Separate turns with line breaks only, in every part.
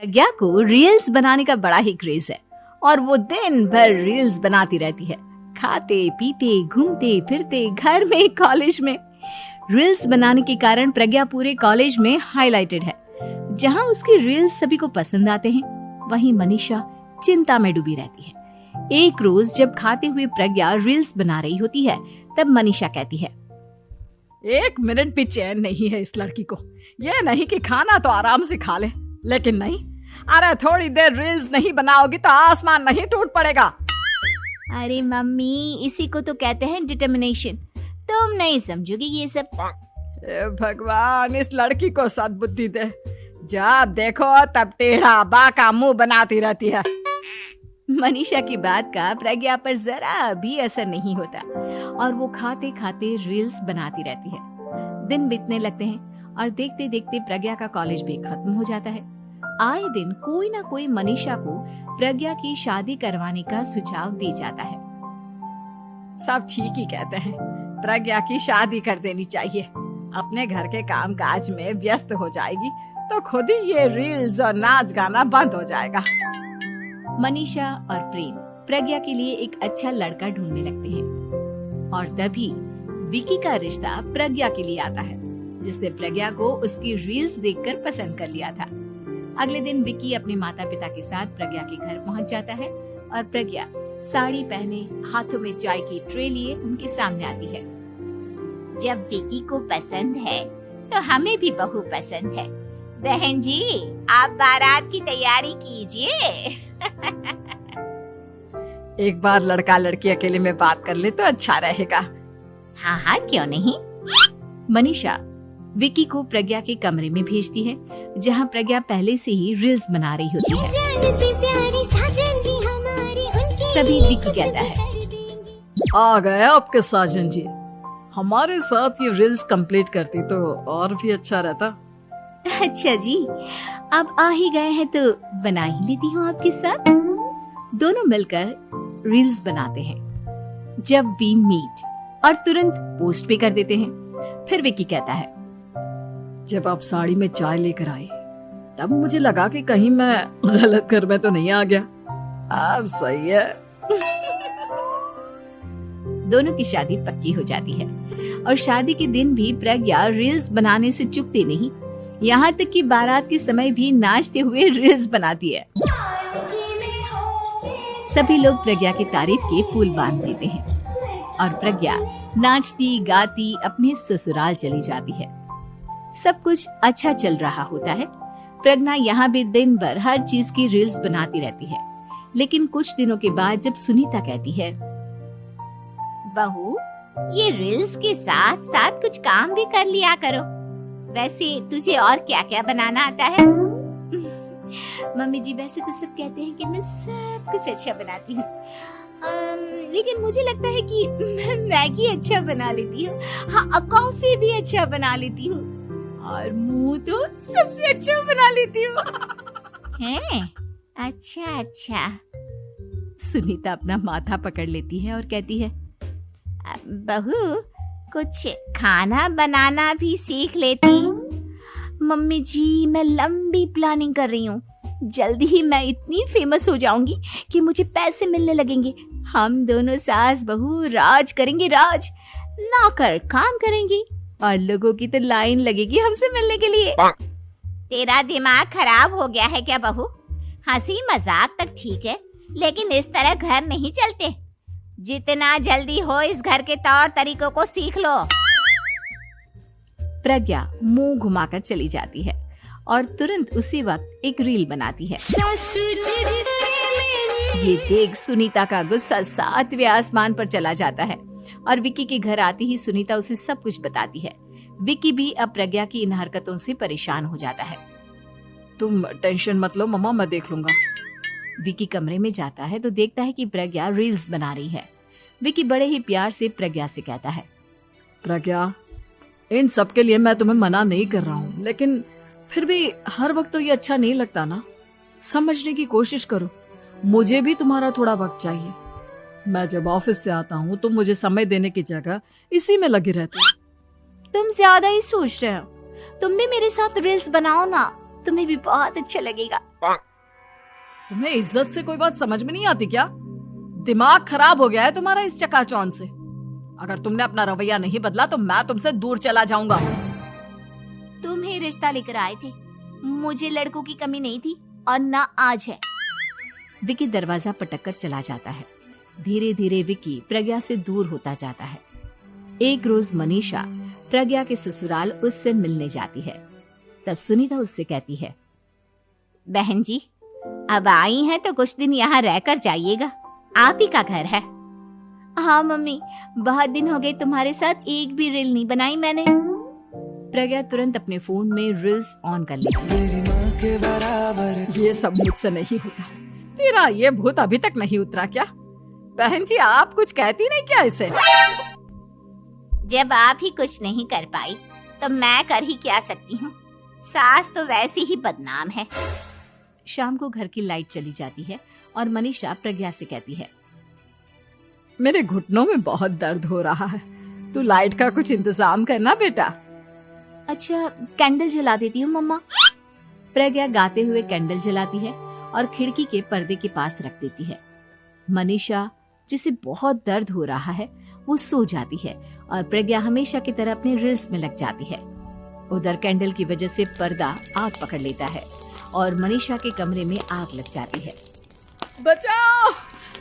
प्रज्ञा को रील्स बनाने का बड़ा ही क्रेज है और वो दिन भर रील्स बनाती रहती है। खाते पीते घूमते फिरते घर में कॉलेज में रील्स बनाने के कारण प्रज्ञा पूरे कॉलेज में हाईलाइटेड है। जहां उसकी रील्स सभी को पसंद आते हैं, वहीं मनीषा चिंता में डूबी रहती है। एक रोज जब खाते हुए प्रज्ञा रील्स बना रही होती है, तब मनीषा कहती है,
1 मिनट भी चैन नहीं है इस लड़की को। ये नहीं कि खाना तो आराम से खा ले, लेकिन नहीं, अरे थोड़ी देर रील्स नहीं बनाओगी तो आसमान नहीं टूट पड़ेगा।
अरे मम्मी, इसी को तो कहते हैं डिटर्मिनेशन। तुम नहीं समझोगी ये सब।
भगवान, इस लड़की को सद्बुद्धि दे। जब देखो तब टेढ़ा बाका मुंह बनाती रहती है।
मनीषा की बात का प्रज्ञा पर जरा भी असर नहीं होता और वो खाते खाते रील्स बनाती रहती है। दिन बीतने लगते हैं और देखते देखते प्रज्ञा का कॉलेज भी खत्म हो जाता है। आए दिन कोई ना कोई मनीषा को प्रज्ञा की शादी करवाने का सुझाव दे जाता है।
सब ठीक ही कहते हैं, प्रज्ञा की शादी कर देनी चाहिए। अपने घर के काम काज में व्यस्त हो जाएगी तो खुद ही ये रील्स और नाच गाना बंद हो जाएगा।
मनीषा और प्रेम प्रज्ञा के लिए एक अच्छा लड़का ढूंढने लगते हैं और तभी विकी का रिश्ता प्रज्ञा के लिए आता है, जिसने प्रज्ञा को उसकी रील्स देखकर पसंद कर लिया था। अगले दिन विकी अपने माता पिता के साथ प्रज्ञा के घर पहुंच जाता है और प्रज्ञा साड़ी पहने हाथों में चाय की ट्रे लिए उनके सामने आती है।
जब विकी को पसंद है तो हमें भी बहू पसंद है। बहन जी, आप बारात की तैयारी कीजिए।
एक बार लड़का लड़की अकेले में बात कर ले तो अच्छा रहेगा।
हाँ हाँ, क्यों नहीं।
मनीषा विकी को प्रज्ञा के कमरे में भेजती है, जहां प्रज्ञा पहले से ही रील्स बना रही होती है। तभी विकी कहता है,
आ गए आपके साजन जी। हमारे साथ ये रील्स कंप्लीट करती तो और भी अच्छा रहता।
अच्छा जी, अब आ ही गए हैं तो बना ही लेती हूँ आपके साथ। दोनों मिलकर रील्स बनाते हैं। जब वी मीट और तुरंत पोस्ट भी कर देते हैं। फिर विकी कहता है,
जब आप साड़ी में चाय लेकर आई तब मुझे लगा कि कहीं मैं गलत घर में तो नहीं आ गया। अब सही है।
दोनों की शादी पक्की हो जाती है और शादी के दिन भी प्रज्ञा रील्स बनाने से चूकती नहीं। यहाँ तक कि बारात के समय भी नाचते हुए रील्स बनाती है। सभी लोग प्रज्ञा की तारीफ के पुल बांध देते हैं और प्रज्ञा नाचती गाती अपने ससुराल चली जाती है। सब कुछ अच्छा चल रहा होता है। प्रज्ञा यहाँ भी दिन भर हर चीज की रील्स बनाती रहती है। लेकिन कुछ दिनों के बाद जब सुनीता कहती है,
बहू, ये रील्स के साथ साथ कुछ काम भी कर लिया करो। वैसे तुझे और क्या क्या बनाना आता है?
मम्मी जी, वैसे तो सब कहते हैं कि मैं सब कुछ अच्छा बनाती हूँ, लेकिन मुझे लगता है कि मैं मैगी अच्छा बना लेती हूँ। हाँ, कॉफी भी अच्छा बना लेती हूँ और मुंह तो सबसे अच्छा बना लेती हूँ।
हैं? अच्छा अच्छा।
सुनीता अपना माथा पकड़ लेती है और कहती है,
बहू, कुछ खाना बनाना भी सीख लेती।
मम्मी जी, मैं लंबी प्लानिंग कर रही हूँ। जल्दी ही मैं इतनी फेमस हो जाऊंगी कि मुझे पैसे मिलने लगेंगे। हम दोनों सास बहू राज करेंगे, राज। नौकर काम करेंगे और लोगों की तो लाइन लगेगी हमसे मिलने के लिए।
तेरा दिमाग खराब हो गया है क्या बहू? हंसी मजाक तक ठीक है, लेकिन इस तरह घर नहीं चलते। जितना जल्दी हो इस घर के तौर तरीकों को सीख लो।
प्रज्ञा मुंह घुमाकर चली जाती है और तुरंत उसी वक्त एक रील बनाती है। ये देख सुनीता का गुस्सा 7वें आसमान पर चला जाता है और विकी के घर आती ही सुनीता उसे सब कुछ बताती है। विकी भी अब प्रज्ञा की इन हरकतों से परेशान हो जाता है।
तुम टेंशन मत लो मम्मा, मैं देख लूंगा।
विकी कमरे में जाता है तो देखता है कि प्रज्ञा रील्स बना रही है। विकी बड़े ही प्यार से प्रज्ञा से कहता है,
प्रज्ञा, इन सब के लिए मैं तुम्हें मना नहीं कर रहा हूँ, लेकिन फिर भी हर वक्त तो ये अच्छा नहीं लगता ना। समझने की कोशिश करो, मुझे भी तुम्हारा थोड़ा वक्त चाहिए। मैं जब ऑफिस से आता हूँ तो मुझे समय देने की जगह इसी में लगी रहती है।
तुम ज्यादा ही सोच रहे हो। तुम भी मेरे साथ रील्स बनाओ ना, तुम्हें भी बहुत अच्छा लगेगा।
तुम्हें इज्जत से कोई बात समझ में नहीं आती क्या? दिमाग खराब हो गया है तुम्हारा इस चकाचौंध से। अगर तुमने अपना रवैया नहीं बदला तो मैं तुमसे दूर चला जाऊंगा।
तुम ही रिश्ता लेकर आए थे, मुझे लड़कों की कमी नहीं थी और ना आज है।
विकी दरवाजा पटककर चला जाता है। धीरे धीरे विकी प्रज्ञा से दूर होता जाता है। एक रोज मनीषा प्रज्ञा के ससुराल उससे मिलने जाती है। तब सुनीता उससे कहती है,
बहन जी अब आई हैं तो कुछ दिन यहाँ रहकर जाइएगा, आप ही का घर है। हाँ मम्मी, बहुत दिन हो गए तुम्हारे साथ एक भी रील नहीं बनाई मैंने।
प्रज्ञा तुरंत अपने फोन में रील्स ऑन कर लेती है।
ये सब मुझसे नहीं होता। तेरा ये भूत अभी तक नहीं उतरा क्या? बहन जी आप कुछ कहती नहीं क्या इसे?
जब आप ही कुछ नहीं कर पाई तो मैं कर ही क्या सकती हूँ। सास तो वैसी ही बदनाम है।
शाम को घर की लाइट चली जाती है और मनीषा प्रज्ञा से कहती है,
मेरे घुटनों में बहुत दर्द हो रहा है, तू लाइट का कुछ इंतजाम करना बेटा।
अच्छा कैंडल जला देती हूँ मम्मा। प्रज्ञा गाते हुए कैंडल जलाती है और खिड़की के पर्दे के पास रख देती है। मनीषा जिसे बहुत दर्द हो रहा है वो सो जाती है और प्रज्ञा हमेशा की तरह अपने रील्स में लग जाती है। उधर कैंडल की वजह से पर्दा आग पकड़ लेता है और मनीषा के कमरे में आग लग जाती है।
बचाओ,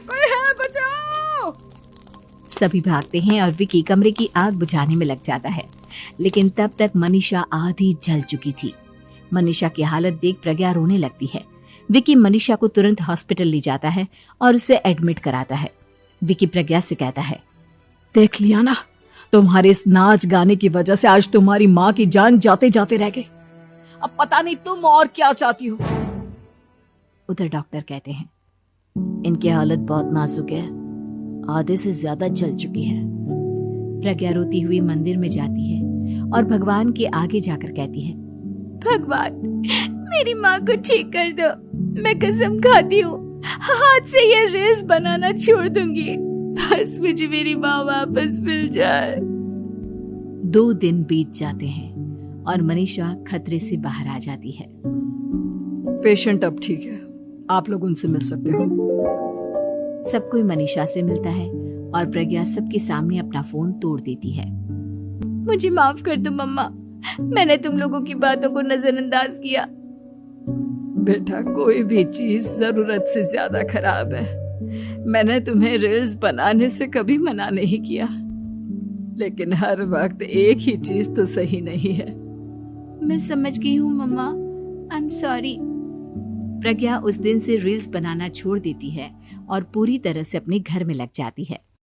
कोई है, बचाओ।
सभी भागते हैं और विकी कमरे की आग बुझाने में लग जाता है, लेकिन तब तक मनीषा आधी जल चुकी थी। मनीषा की हालत देख प्रज्ञा रोने लगती है। विकी मनीषा को तुरंत हॉस्पिटल ले जाता है और उसे एडमिट कराता है। विकी प्रज्ञा से कहता है,
देख लिया ना, तुम्हारे इस नाच गाने की वजह से आज तुम्हारी माँ की जान जाते जाते रह गई। अब पता नहीं तुम और क्या चाहती हो।
उधर डॉक्टर कहते हैं, इनकी हालत बहुत नाजुक है, आधे से ज्यादा जल चुकी है। प्रज्ञा रोती हुई मंदिर में जाती है और भगवान के आगे जाकर कहती है,
भगवान मेरी माँ को ठीक कर दो, मैं कसम खाती हूँ हाथ से ये रील्स बनाना छोड़ दूंगी, बस मुझे मेरी माँ वापस मिल जाए।
2 दिन बीत जाते हैं और मनीषा खतरे से बाहर आ जाती है।
पेशेंट अब ठीक है, आप लोग उनसे मिल सकते हो।
सब कोई मनीषा से मिलता है और प्रज्ञा सबके सामने अपना फोन तोड़ देती है।
मुझे माफ कर दो मम्मा, मैंने तुम लोगों की बातों को नजरअंदाज किया।
बेटा कोई भी चीज जरूरत से ज्यादा खराब है। मैंने तुम्हें रील्स बनाने से कभी मना नहीं किया, लेकिन हर वक्त एक ही चीज तो सही नहीं है।
मैं समझ गई हूँ मम्मा, आई एम सॉरी।
प्रज्ञा उस दिन से रील्स बनाना छोड़ देती है और पूरी तरह से अपने घर में लग जाती है।